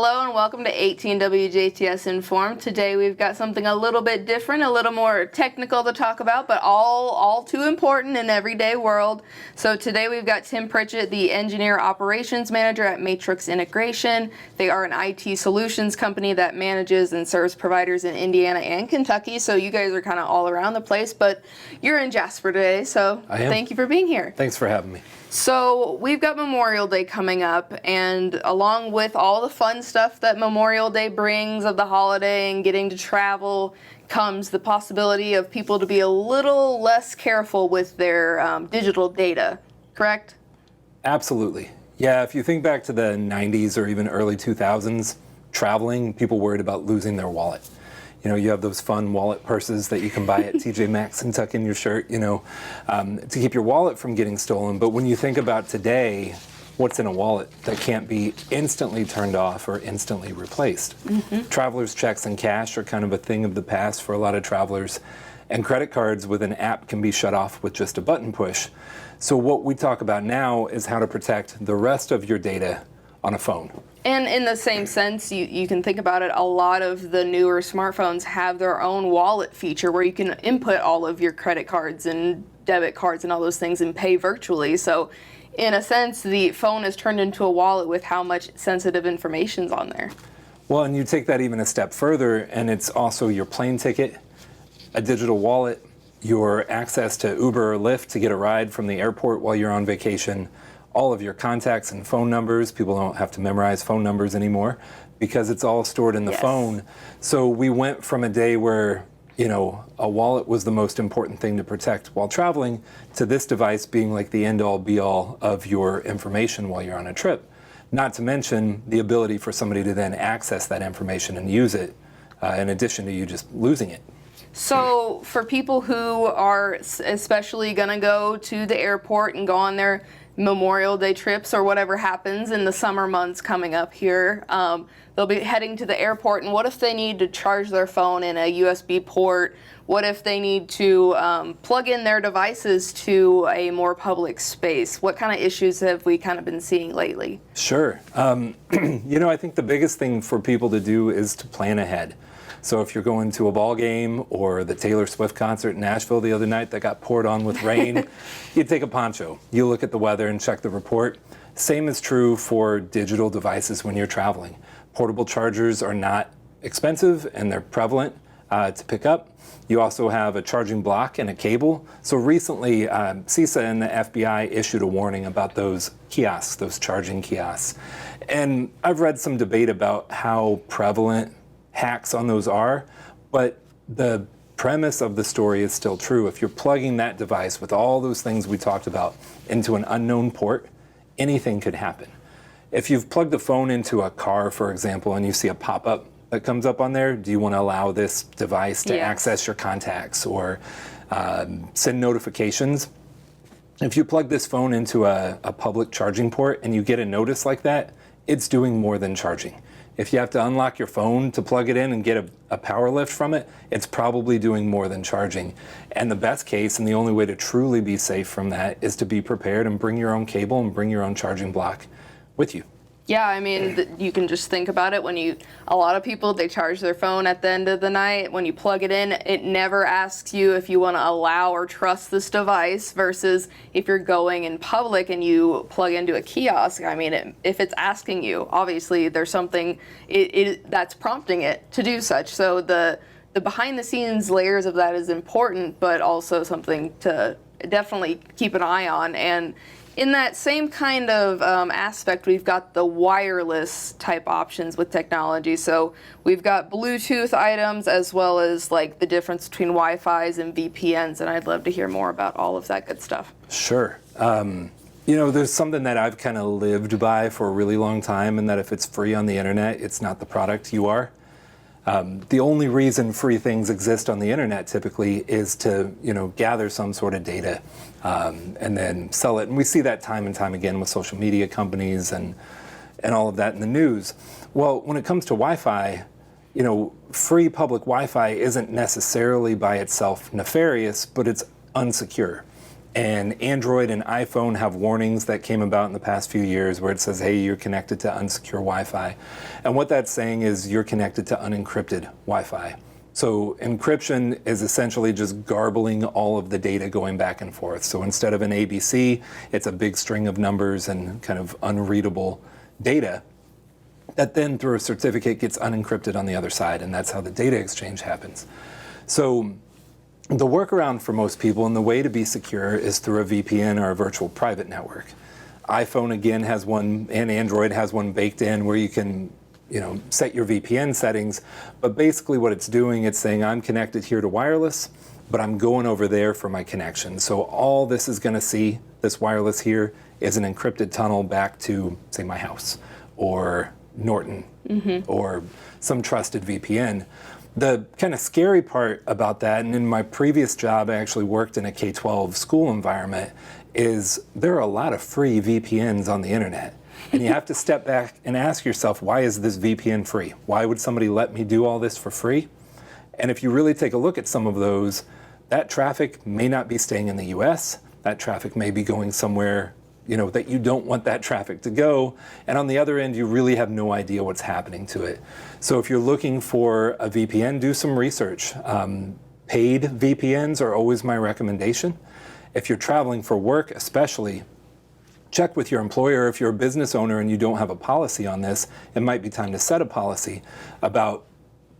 Hello and welcome to 18 WJTS in.form. Today we've got something a little bit different, a little more technical to talk about, but all too important in everyday world. So today we've got Tim Pritchett, the Engineer Operations Manager at Matrix Integration. They are an IT solutions company that manages and serves providers in Indiana and Kentucky. So you guys are kind of all around the place, but you're in Jasper today, so thank you for being here. Thanks for having me. So we've got Memorial Day coming up, and along with all the fun stuff that Memorial Day brings of the holiday and getting to travel comes the possibility of people to be a little less careful with their digital data, correct? Absolutely. Yeah, if you think back to the 90s or even early 2000s, traveling, people worried about losing their wallet. You know, you have those fun wallet purses that you can buy at TJ Maxx and tuck in your shirt, to keep your wallet from getting stolen. But when you think about today, what's in a wallet that can't be instantly turned off or instantly replaced? Mm-hmm. Travelers' checks and cash are kind of a thing of the past for a lot of travelers. And credit cards with an app can be shut off with just a button push. So what we talk about now is how to protect the rest of your data on a phone. And in the same sense, you can think about it, a lot of the newer smartphones have their own wallet feature where you can input all of your credit cards and debit cards and all those things and pay virtually. So in a sense, the phone is turned into a wallet with how much sensitive information's on there. Well, and you take that even a step further, and it's also your plane ticket, a digital wallet, your access to Uber or Lyft to get a ride from the airport while you're on vacation, all of your contacts and phone numbers. People don't have to memorize phone numbers anymore because it's all stored in the phone. So we went from a day where, a wallet was the most important thing to protect while traveling to this device being like the end-all be-all of your information while you're on a trip. Not to mention the ability for somebody to then access that information and use it in addition to you just losing it. So for people who are especially going to go to the airport and go on their Memorial Day trips or whatever happens in the summer months coming up here, they'll be heading to the airport, and what if they need to charge their phone in a USB port? What if they need to plug in their devices to a more public space? What kind of issues have we kind of been seeing lately? Sure. I think the biggest thing for people to do is to plan ahead. So if you're going to a ball game or the Taylor Swift concert in Nashville the other night that got poured on with rain, you take a poncho. You look at the weather and check the report. Same is true for digital devices when you're traveling. Portable chargers are not expensive and they're prevalent to pick up. You also have a charging block and a cable. So recently, CISA and the FBI issued a warning about those kiosks, those charging kiosks. And I've read some debate about how prevalent hacks on those are, but the premise of the story is still true. If you're plugging that device with all those things we talked about into an unknown port, anything could happen. If you've plugged the phone into a car, for example, and you see a pop-up that comes up on there, do you want to allow this device to access your contacts or send notifications? If you plug this phone into a public charging port and you get a notice like that, it's doing more than charging. If you have to unlock your phone to plug it in and get a power lift from it, it's probably doing more than charging. And the best case and the only way to truly be safe from that is to be prepared and bring your own cable and bring your own charging block with you. Yeah, I mean, you can just think about it. A lot of people, they charge their phone at the end of the night. When you plug it in, it never asks you if you want to allow or trust this device versus if you're going in public and you plug into a kiosk. I mean, if it's asking you, obviously there's something that's prompting it to do such. So the behind the scenes layers of that is important, but also something to definitely keep an eye on. And in that same kind of aspect, we've got the wireless type options with technology. So we've got Bluetooth items as well as like the difference between Wi-Fi's and VPNs, and I'd love to hear more about all of that good stuff. Sure. There's something that I've kind of lived by for a really long time, and that if it's free on the internet, it's not the product you are. The only reason free things exist on the internet typically is to, gather some sort of data and then sell it. And we see that time and time again with social media companies and all of that in the news. Well, when it comes to Wi-Fi, free public Wi-Fi isn't necessarily by itself nefarious, but it's unsecure. And Android and iPhone have warnings that came about in the past few years where it says, hey, you're connected to unsecure Wi-Fi. And what that's saying is you're connected to unencrypted Wi-Fi. So encryption is essentially just garbling all of the data going back and forth. So instead of an ABC, it's a big string of numbers and kind of unreadable data that then through a certificate gets unencrypted on the other side, and that's how the data exchange happens. So the workaround for most people and the way to be secure is through a VPN or a virtual private network. iPhone again has one, and Android has one baked in where you can set your VPN settings, but basically what it's doing, it's saying I'm connected here to wireless, but I'm going over there for my connection. So all this is going to see, this wireless here, is an encrypted tunnel back to, say, my house or Norton or some trusted VPN. The kind of scary part about that, and in my previous job I actually worked in a K-12 school environment, is there are a lot of free VPNs on the internet. And you have to step back and ask yourself, why is this VPN free? Why would somebody let me do all this for free? And if you really take a look at some of those, that traffic may not be staying in the US. That traffic may be going somewhere that you don't want that traffic to go. And on the other end, you really have no idea what's happening to it. So if you're looking for a VPN, do some research. Paid VPNs are always my recommendation. If you're traveling for work, especially, check with your employer. If you're a business owner and you don't have a policy on this, it might be time to set a policy about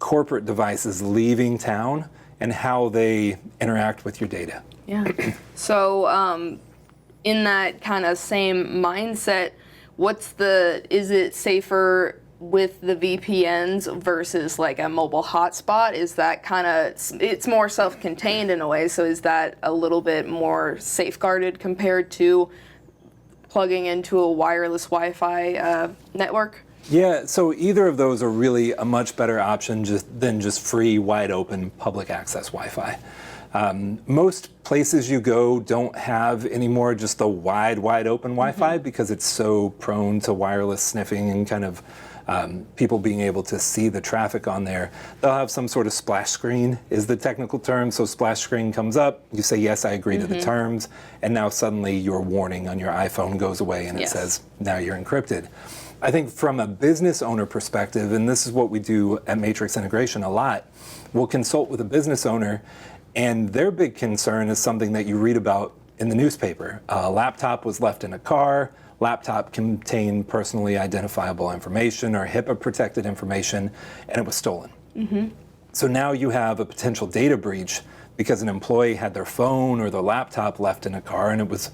corporate devices leaving town and how they interact with your data. Yeah. So in that kind of same mindset, is it safer with the VPNs versus like a mobile hotspot? Is that it's more self-contained in a way, so is that a little bit more safeguarded compared to plugging into a wireless Wi-Fi network? Yeah, so either of those are really a much better option than just free, wide open public access Wi-Fi. Most places you go don't have anymore just the wide open Wi-Fi because it's so prone to wireless sniffing and kind of people being able to see the traffic on there. They'll have some sort of splash screen is the technical term. So splash screen comes up, you say, yes, I agree to the terms, and now suddenly your warning on your iPhone goes away and it says, now you're encrypted. I think from a business owner perspective, and this is what we do at Matrix Integration a lot, we'll consult with a business owner, and their big concern is something that you read about in the newspaper. A laptop was left in a car, laptop contained personally identifiable information or HIPAA protected information, and it was stolen. So now you have a potential data breach because an employee had their phone or their laptop left in a car and it was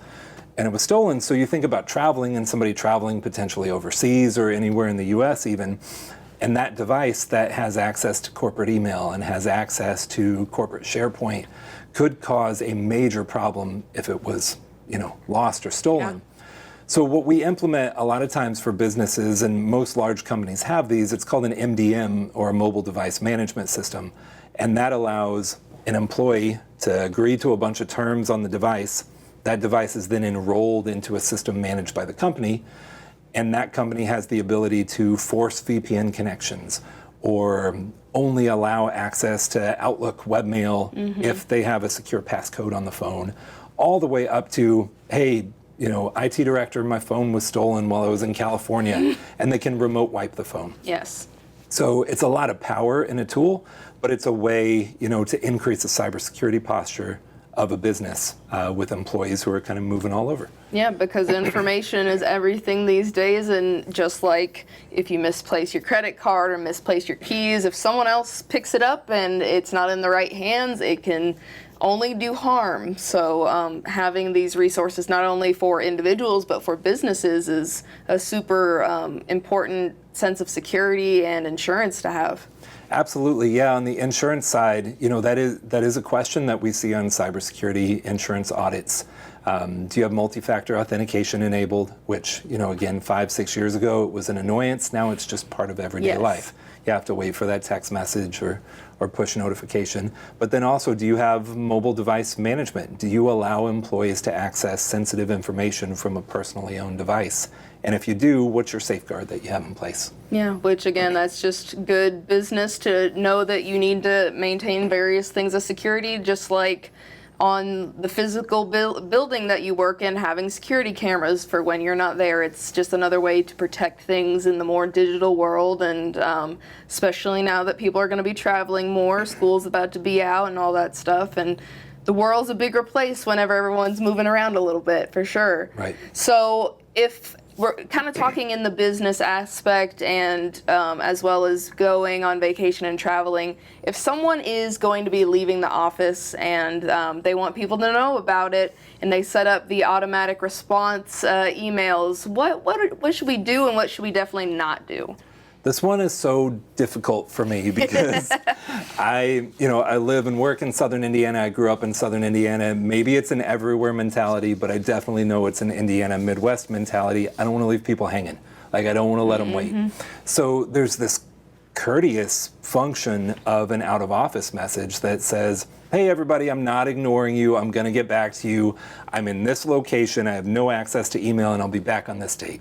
stolen. So you think about traveling and somebody traveling potentially overseas or anywhere in the US even, and that device that has access to corporate email and has access to corporate SharePoint could cause a major problem if it was, lost or stolen. So what we implement a lot of times for businesses, and most large companies have these, it's called an MDM or a mobile device management system. And that allows an employee to agree to a bunch of terms on the device. That device is then enrolled into a system managed by the company. And that company has the ability to force VPN connections or only allow access to Outlook webmail if they have a secure passcode on the phone, all the way up to, hey, IT director, my phone was stolen while I was in California, and they can remote wipe the phone. Yes. So it's a lot of power in a tool, but it's a way, to increase the cybersecurity posture of a business with employees who are kind of moving all over. Yeah, because information is everything these days, and just like if you misplace your credit card or misplace your keys, if someone else picks it up and it's not in the right hands, it can only do harm. So having these resources not only for individuals but for businesses is a super important sense of security and insurance to have. Absolutely, yeah. On the insurance side, that is a question that we see on cybersecurity insurance audits. Do you have multi-factor authentication enabled? Which, again, 5-6 years ago it was an annoyance. Now it's just part of everyday life. You have to wait for that text message or push notification. But then also, do you have mobile device management? Do you allow employees to access sensitive information from a personally owned device? And if you do, what's your safeguard that you have in place? Yeah, which again, that's just good business to know that you need to maintain various things of security, just like on the physical building that you work in, having security cameras for when you're not there. It's just another way to protect things in the more digital world, and especially now that people are going to be traveling more, school's about to be out and all that stuff, and the world's a bigger place whenever everyone's moving around a little bit, for sure. Right. So if we're kind of talking in the business aspect, and as well as going on vacation and traveling, if someone is going to be leaving the office and they want people to know about it, and they set up the automatic response emails, what should we do, and what should we definitely not do? This one is so difficult for me because I live and work in Southern Indiana. I grew up in Southern Indiana. Maybe it's an everywhere mentality, but I definitely know it's an Indiana Midwest mentality. I don't want to leave people hanging. Like, I don't want to let them wait. So there's this courteous function of an out of office message that says, hey everybody, I'm not ignoring you. I'm going to get back to you. I'm in this location. I have no access to email, and I'll be back on this date.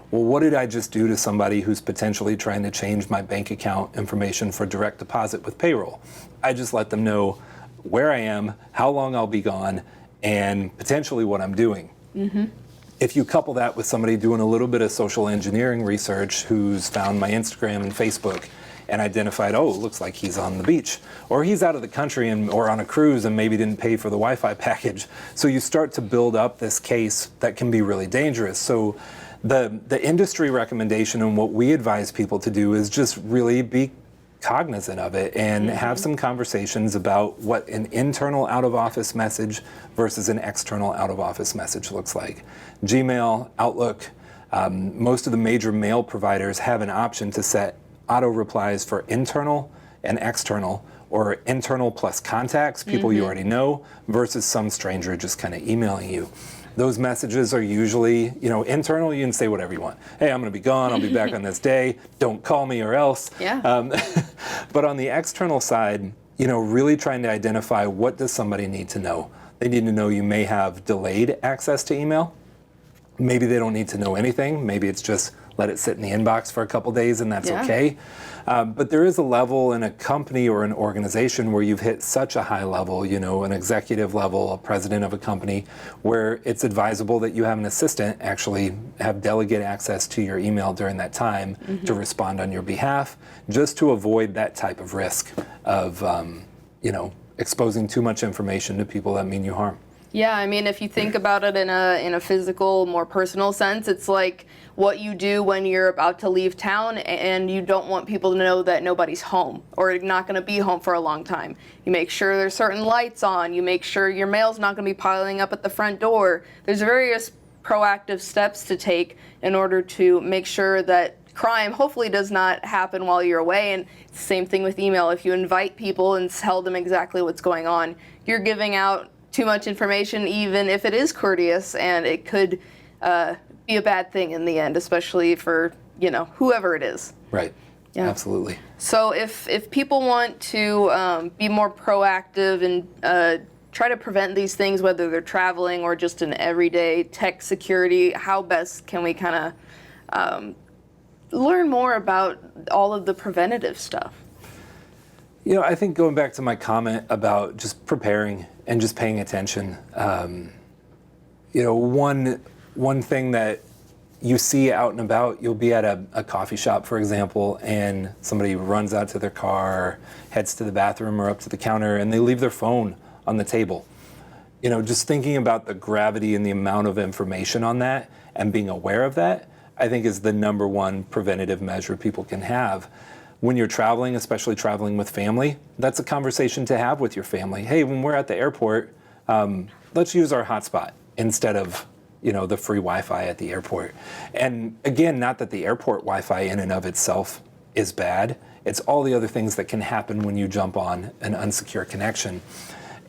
Well, what did I just do to somebody who's potentially trying to change my bank account information for direct deposit with payroll? I just let them know where I am, how long I'll be gone, and potentially what I'm doing. If you couple that with somebody doing a little bit of social engineering research who's found my Instagram and Facebook and identified, oh, it looks like he's on the beach, or he's out of the country or on a cruise and maybe didn't pay for the Wi-Fi package. So you start to build up this case that can be really dangerous. So the industry recommendation and what we advise people to do is just really be cognizant of it and have some conversations about what an internal out-of-office message versus an external out-of-office message looks like. Gmail, Outlook, most of the major mail providers have an option to set auto replies for internal and external, or internal plus contacts, people you already know, versus some stranger just kind of emailing you. Those messages are usually, internal, you can say whatever you want. Hey, I'm going to be gone, I'll be back on this day, don't call me or else. But on the external side, really trying to identify, what does somebody need to know? They need to know you may have delayed access to email. Maybe they don't need to know anything. Maybe it's just let it sit in the inbox for a couple days and that's okay. But there is a level in a company or an organization where you've hit such a high level, an executive level, a president of a company, where it's advisable that you have an assistant actually have delegate access to your email during that time to respond on your behalf, just to avoid that type of risk of, exposing too much information to people that mean you harm. Yeah, I mean, if you think about it in a physical, more personal sense, it's like what you do when you're about to leave town and you don't want people to know that nobody's home or not going to be home for a long time. You make sure there's certain lights on. You make sure your mail's not going to be piling up at the front door. There's various proactive steps to take in order to make sure that crime hopefully does not happen while you're away. And same thing with email. If you invite people and tell them exactly what's going on, you're giving out too much information, even if it is courteous, and it could be a bad thing in the end, especially for whoever it is. Right. Yeah. Absolutely. So if people want to be more proactive and try to prevent these things, whether they're traveling or just in everyday tech security, how best can we kind of learn more about all of the preventative stuff? I think going back to my comment about just preparing and just paying attention, one thing that you see out and about, you'll be at a coffee shop, for example, and somebody runs out to their car, heads to the bathroom or up to the counter, and they leave their phone on the table. Just thinking about the gravity and the amount of information on that and being aware of that, I think is the number one preventative measure people can have. When you're traveling, especially traveling with family, that's a conversation to have with your family. Hey, when we're at the airport, let's use our hotspot instead of, the free Wi-Fi at the airport. And again, not that the airport Wi-Fi in and of itself is bad. It's all the other things that can happen when you jump on an unsecure connection.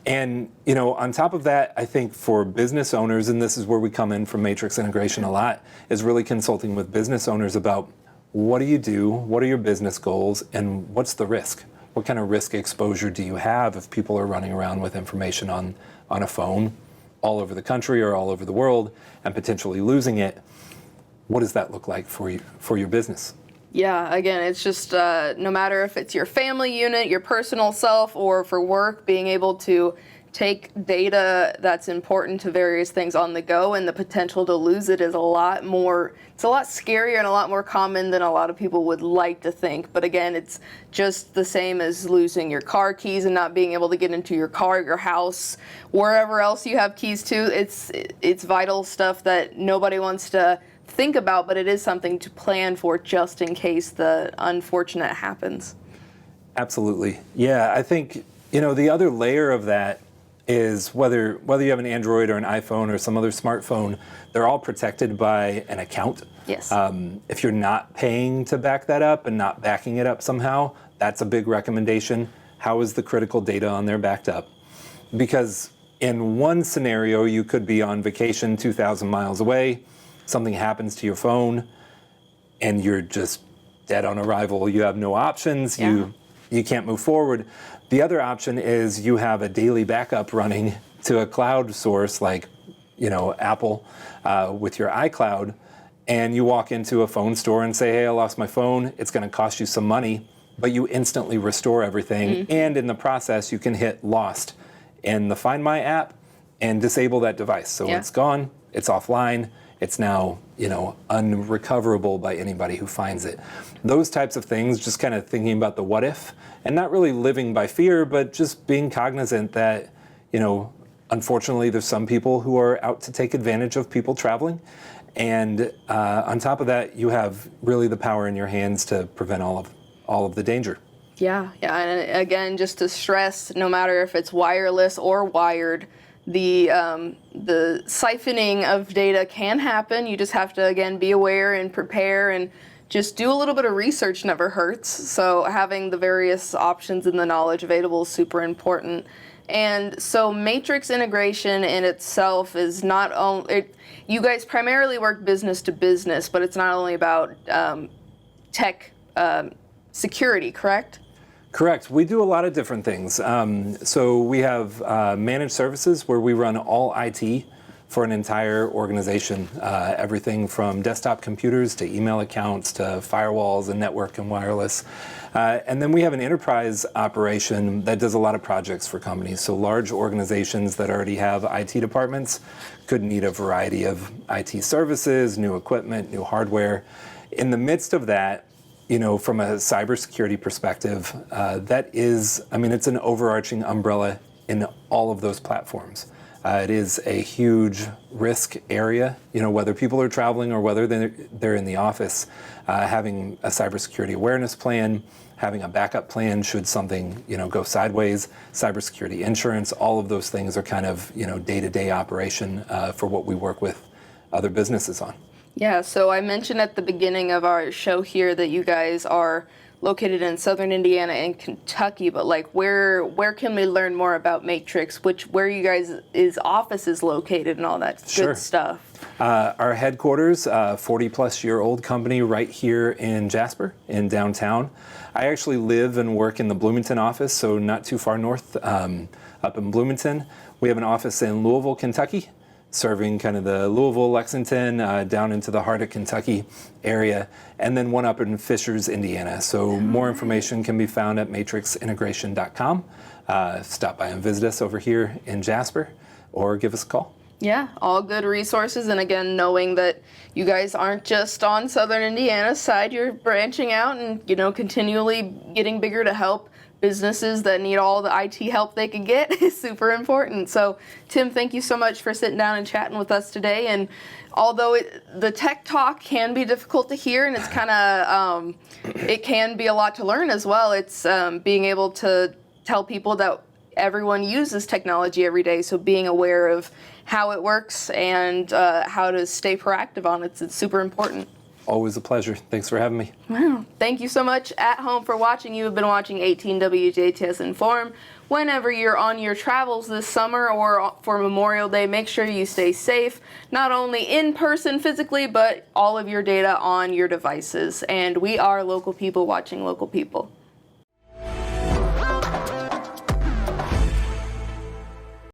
And, on top of that, I think for business owners, and this is where we come in from Matrix Integration a lot, is really consulting with business owners about, what do you do? What are your business goals? And what's the risk? What kind of risk exposure do you have if people are running around with information on a phone all over the country or all over the world and potentially losing it? What does that look like for your business? Yeah, again, it's just no matter if it's your family unit, your personal self, or for work, being able to take data that's important to various things on the go, and the potential to lose it is a lot scarier and a lot more common than a lot of people would like to think. But again, it's just the same as losing your car keys and not being able to get into your car, your house, wherever else you have keys to. It's vital stuff that nobody wants to think about, but it is something to plan for just in case the unfortunate happens. Absolutely. Yeah, I think, the other layer of that is whether you have an Android or an iPhone or some other smartphone, they're all protected by an account. Yes. If you're not paying to back that up and not backing it up somehow, that's a big recommendation. How is the critical data on there backed up? Because in one scenario, you could be on vacation 2,000 miles away, something happens to your phone, and you're just dead on arrival. You have no options. Yeah. You can't move forward. The other option is you have a daily backup running to a cloud source like, Apple with your iCloud, and you walk into a phone store and say, hey, I lost my phone. It's going to cost you some money, but you instantly restore everything. Mm-hmm. And in the process, you can hit lost in the Find My app and disable that device. So It's gone, it's offline. It's now, unrecoverable by anybody who finds it. Those types of things, just kind of thinking about the what if, and not really living by fear, but just being cognizant that, unfortunately, there's some people who are out to take advantage of people traveling. And on top of that, you have really the power in your hands to prevent all of the danger. Yeah. And again, just to stress, no matter if it's wireless or wired, the siphoning of data can happen. You just have to, again, be aware and prepare, and just do a little bit of research never hurts. So having the various options and the knowledge available is super important. And so Matrix integration in itself is not only, you guys primarily work business to business, but it's not only about tech security, correct? Correct. We do a lot of different things. So we have managed services where we run all IT for an entire organization, everything from desktop computers to email accounts to firewalls and network and wireless. And then we have an enterprise operation that does a lot of projects for companies. So large organizations that already have IT departments could need a variety of IT services, new equipment, new hardware. In the midst of that, from a cybersecurity perspective, it's an overarching umbrella in all of those platforms. It is a huge risk area, whether people are traveling or whether they're in the office. Having a cybersecurity awareness plan, having a backup plan should something, go sideways, cybersecurity insurance, all of those things are kind of, day-to-day operation for what we work with other businesses on. Yeah, so I mentioned at the beginning of our show here that you guys are located in southern Indiana and Kentucky, but where can we learn more about Matrix? Where you guys' office is located and all that Sure. good stuff? Our headquarters, 40-plus-year-old company right here in Jasper, in downtown. I actually live and work in the Bloomington office, so not too far north, up in Bloomington. We have an office in Louisville, Kentucky, serving kind of the Louisville, Lexington, down into the heart of Kentucky area, and then one up in Fishers, Indiana. So more information can be found at matrixintegration.com. Stop by and visit us over here in Jasper, or give us a call. Yeah, all good resources. And again, knowing that you guys aren't just on southern Indiana's side, you're branching out and, continually getting bigger to help businesses that need all the IT help they can get is super important. So, Tim, thank you so much for sitting down and chatting with us today. And although the tech talk can be difficult to hear, and it's kind of, it can be a lot to learn as well, it's being able to tell people that everyone uses technology every day, so being aware of how it works and how to stay proactive on it, it's super important. Always a pleasure. Thanks for having me. Wow. Thank you so much at home for watching. You have been watching 18 WJTS in.form. Whenever you're on your travels this summer or for Memorial Day, make sure you stay safe, not only in person physically, but all of your data on your devices. And we are local people watching local people.